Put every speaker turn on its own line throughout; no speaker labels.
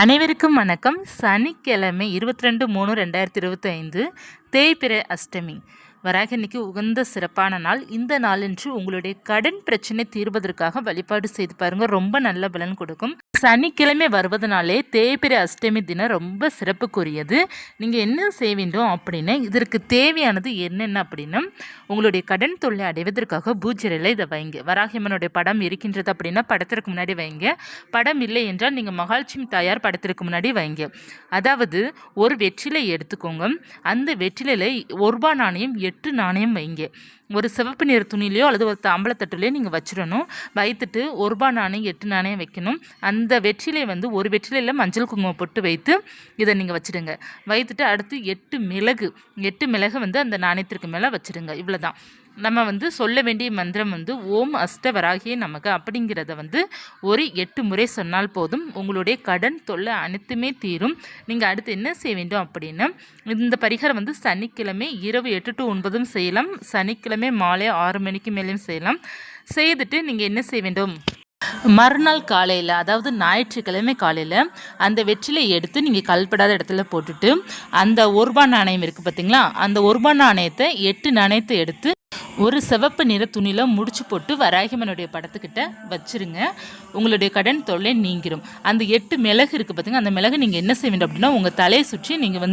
அனைவருக்கும் வணக்கம். சனிக்கிழமை 22/3/2025 தேய்பிறை அஷ்டமி. வராகனிக்கு உகந்த சிறப்பான நாள். இந்த நாளன்று உங்களுடைய கடன் பிரச்சனை தீர்வதற்காக வழிபாடு செய்து பாருங்கள். ரொம்ப நல்ல பலன் கொடுக்கும். சனிக்கிழமை வருவதனாலே தேய்பிறை அஷ்டமி தினம் ரொம்ப சிறப்புக்குரியது. நீங்கள் என்ன செய்ய வேண்டும் அப்படின்னா, இதற்கு தேவையானது என்னென்ன அப்படின்னா, உங்களுடைய கடன் தொல்லை அடைவதற்காக பூஜையில் இதை வைங்க. வராகியம்மனுடைய படம் இருக்கின்றது அப்படின்னா படத்திற்கு முன்னாடி வைங்க. படம் இல்லை என்றால் நீங்கள் மகாலட்சுமி தாயார் படத்திற்கு முன்னாடி வைங்க. அதாவது ஒரு வெற்றிலை எடுத்துக்கோங்க. அந்த வெற்றிலையில் 1 ரூபாய் நாணயம் 8 நாணயம் வைங்க. ஒரு சிவப்பு நிற துணிலையோ அல்லது ஒரு தாம்பளத்தட்டுலையோ நீங்கள் வச்சிடணும். வைத்துட்டு 1 ரூபாய் நாணயம் 8 நாணயம் வைக்கணும். அந்த வெற்றிலை ஒரு வெற்றிலையில் மஞ்சள் குங்குமம் போட்டு வைத்து இதை நீங்கள் வச்சுடுங்க. வைத்துட்டு அடுத்து 8 மிளகு அந்த நாணயத்திற்கு மேலே வச்சுடுங்க. இவ்வளோதான். நம்ம சொல்ல வேண்டிய மந்திரம் ஓம் அஷ்டவராகியே நமக்கு அப்படிங்கிறத ஒரு 8 முறை சொன்னால் போதும். உங்களுடைய கடன் தொல்லை அனைத்துமே தீரும். நீங்கள் அடுத்து என்ன செய்ய வேண்டும் அப்படின்னா, இந்த பரிகாரம் சனிக்கிழமை இரவு 8 to 9 செய்யலாம். சனிக்கிழமை மாலை 6 மணிக்கு மேலேயும் செய்யலாம். செய்துட்டு நீங்கள் என்ன செய்ய வேண்டும், மறுநாள் காலையில், அதாவது ஞாயிற்றுக்கிழமை காலையில் அந்த வெற்றிலை எடுத்து நீங்கள் கல்படாத இடத்துல போட்டுட்டு, அந்த 1 ரூபாய் நாணயம் இருக்குது பார்த்தீங்களா, அந்த 1 ரூபாய் நாணயத்தை 8 நாணயத்தை எடுத்து ஒரு சிவப்பு நிற துணியில் முடிச்சு போட்டு வராகியம்மனுடைய படத்துக்கிட்ட வச்சுருங்க. உங்களுடைய கடன் தொல்லை நீங்கிரும். அந்த 8 மிளகு இருக்குது பார்த்தீங்க, அந்த மிளகு நீங்கள் என்ன செய்ய வேண்டும் அப்படின்னா, உங்கள் தலையை சுற்றி நீங்கள்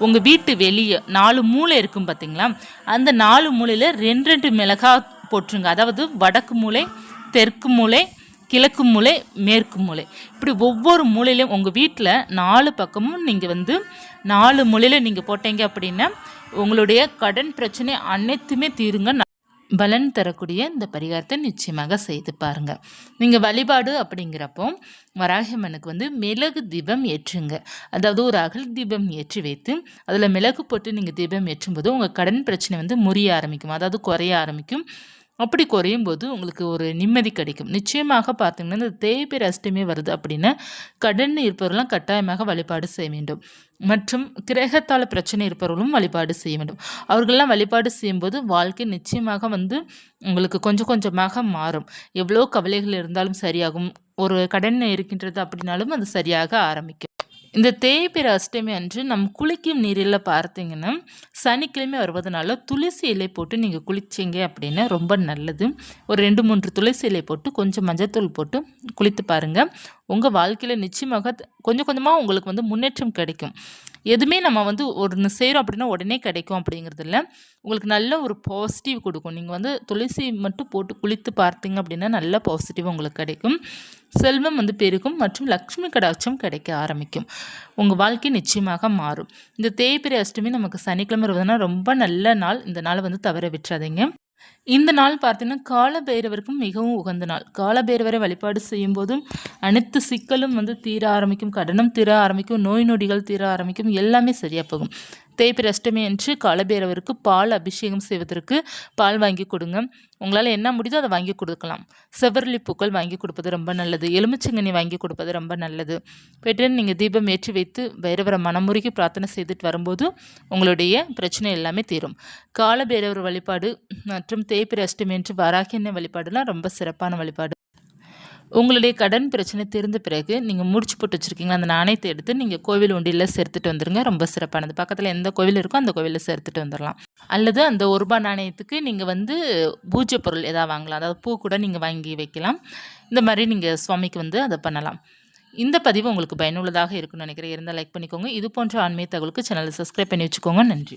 உங்கள் வீட்டு வெளியே 4 மூளை இருக்கும் பார்த்தீங்களா, அந்த 4 மூலையில் 2 மிளகா போட்டுருங்க. அதாவது வடக்கு மூளை, தெற்கு மூளை, கிழக்கு மூளை, மேற்கு மூளை, இப்படி ஒவ்வொரு மூலையிலையும் உங்கள் வீட்டில் 4 பக்கமும் நீங்கள் 4 மூலையில் நீங்கள் போட்டீங்க அப்படின்னா உங்களுடைய கடன் பிரச்சனை அனைத்துமே தீருங்க. பலன் தரக்கூடிய இந்த பரிகாரத்தை நிச்சயமாக செய்து பாருங்கள். நீங்கள் வழிபாடு அப்படிங்கிறப்போ வராகியம்மனுக்கு மிளகு தீபம் ஏற்றுங்க. அதாவது ஒரு அகல் தீபம் ஏற்றி வைத்து அதில் மிளகு போட்டு நீங்கள் தீபம் ஏற்றும்போது உங்கள் கடன் பிரச்சனை முறிய ஆரம்பிக்கும், அதாவது குறைய ஆரம்பிக்கும். அப்படி குறையும் போது உங்களுக்கு ஒரு நிம்மதி கிடைக்கும். நிச்சயமாக பார்த்தீங்கன்னா, இந்த தேய்பிறை அஷ்டமி வருது அப்படின்னா கடன் இருப்பவர்கள்லாம் கட்டாயமாக வழிபாடு செய்ய வேண்டும். மற்றும் கிரகத்தால் பிரச்சனை இருப்பவர்களும் வழிபாடு செய்ய வேண்டும். அவர்களெல்லாம் வழிபாடு செய்யும்போது வாழ்க்கை நிச்சயமாக உங்களுக்கு கொஞ்சம் கொஞ்சமாக மாறும். எவ்வளோ கவலைகள் இருந்தாலும் சரியாகும். ஒரு கடன் இருக்கின்றது அப்படின்னாலும் அது சரியாக ஆரம்பிக்கும். இந்த தேய்பிறை அஷ்டமி அன்று குளிக்கும் நீரில் பார்த்தீங்கன்னா, சனிக்கிழமை வருவதனால துளசி இலை போட்டு நீங்கள் குளிச்சிங்க அப்படின்னா ரொம்ப நல்லது. ஒரு 2-3 துளசி இலை போட்டு கொஞ்சம் மஞ்சத்தூள் போட்டு குளித்து பாருங்கள். உங்கள் வாழ்க்கையில் நிச்சயமாக கொஞ்சம் கொஞ்சமாக உங்களுக்கு முன்னேற்றம் கிடைக்கும். எதுவுமே நம்ம ஒன்று செய்கிறோம் அப்படின்னா உடனே கிடைக்கும் அப்படிங்கிறது இல்லை. உங்களுக்கு நல்ல ஒரு பாசிட்டிவ் கொடுக்கும். நீங்கள் துளசி மட்டும் போட்டு குளித்து பார்த்தீங்க அப்படின்னா நல்ல பாசிட்டிவ் உங்களுக்கு கிடைக்கும். செல்வம் பெருகும் மற்றும் லக்ஷ்மி கடாட்சம் கிடைக்க ஆரம்பிக்கும். உங்கள் வாழ்க்கை நிச்சயமாக மாறும். இந்த தேய்பிறை அஷ்டமி நமக்கு சனிக்கிழமை வருவதுனா ரொம்ப நல்ல நாள். இந்த நாளை தவற விட்டுறாதீங்க. இந்த நாள் பார்த்தீங்கன்னா காலபைரவருக்கும் மிகவும் உகந்த நாள். காலபைரவரை வழிபாடு செய்யும் போதும் அனைத்து சிக்கலும் தீர ஆரம்பிக்கும், கடனும் தீர ஆரம்பிக்கும், நோய் நொடிகள் தீர ஆரம்பிக்கும், எல்லாமே சரியாக போகும். தேய்பிறை அஷ்டமி அன்று காலபைரவருக்கு பால் அபிஷேகம் செய்வதற்கு பால் வாங்கி கொடுங்க. உங்களால் என்ன முடியுதோ அதை வாங்கி கொடுக்கலாம். செவ்வரளி பூக்கள் வாங்கி கொடுப்பது ரொம்ப நல்லது. எலுமிச்சங்கனி வாங்கி கொடுப்பது ரொம்ப நல்லது. போய்ட்டு நீங்கள் தீபம் ஏற்றி வைத்து பைரவரை மனமுருகி பிரார்த்தனை செய்துட்டு வரும்போது உங்களுடைய பிரச்சனை எல்லாமே தீரும். காலபைரவர் வழிபாடு மற்றும் தேய்பிறை அஷ்டமி அன்று வராகியம்மன் வழிபாடுலாம் ரொம்ப சிறப்பான வழிபாடு. உங்களுடைய கடன் பிரச்சனை தீர்ந்த பிறகு நீங்கள் முடிச்சு போட்டு வச்சுருக்கீங்களா, அந்த நாணயத்தை எடுத்து நீங்கள் கோவில் உண்டியில் சேர்த்துட்டு வந்துடுங்க. ரொம்ப சிறப்பானது. பக்கத்தில் எந்த கோவில் இருக்கோ அந்த கோவிலில் சேர்த்துட்டு வந்துடலாம். அல்லது அந்த 1 ரூபாய் நாணயத்துக்கு நீங்கள் பூஜை பொருள் எதாவது வாங்கலாம். அதாவது பூ கூட நீங்கள் வாங்கி வைக்கலாம். இந்த மாதிரி நீங்கள் சுவாமிக்கு அதை பண்ணலாம். இந்த பதிவு உங்களுக்கு பயனுள்ளதாக இருக்குன்னு நினைக்கிறேன். இருந்தால் லைக் பண்ணிக்கோங்க. இது போன்ற ஆன்மீக தகவலுக்கு சேனலை சப்ஸ்கிரைப் பண்ணி வச்சுக்கோங்க. நன்றி.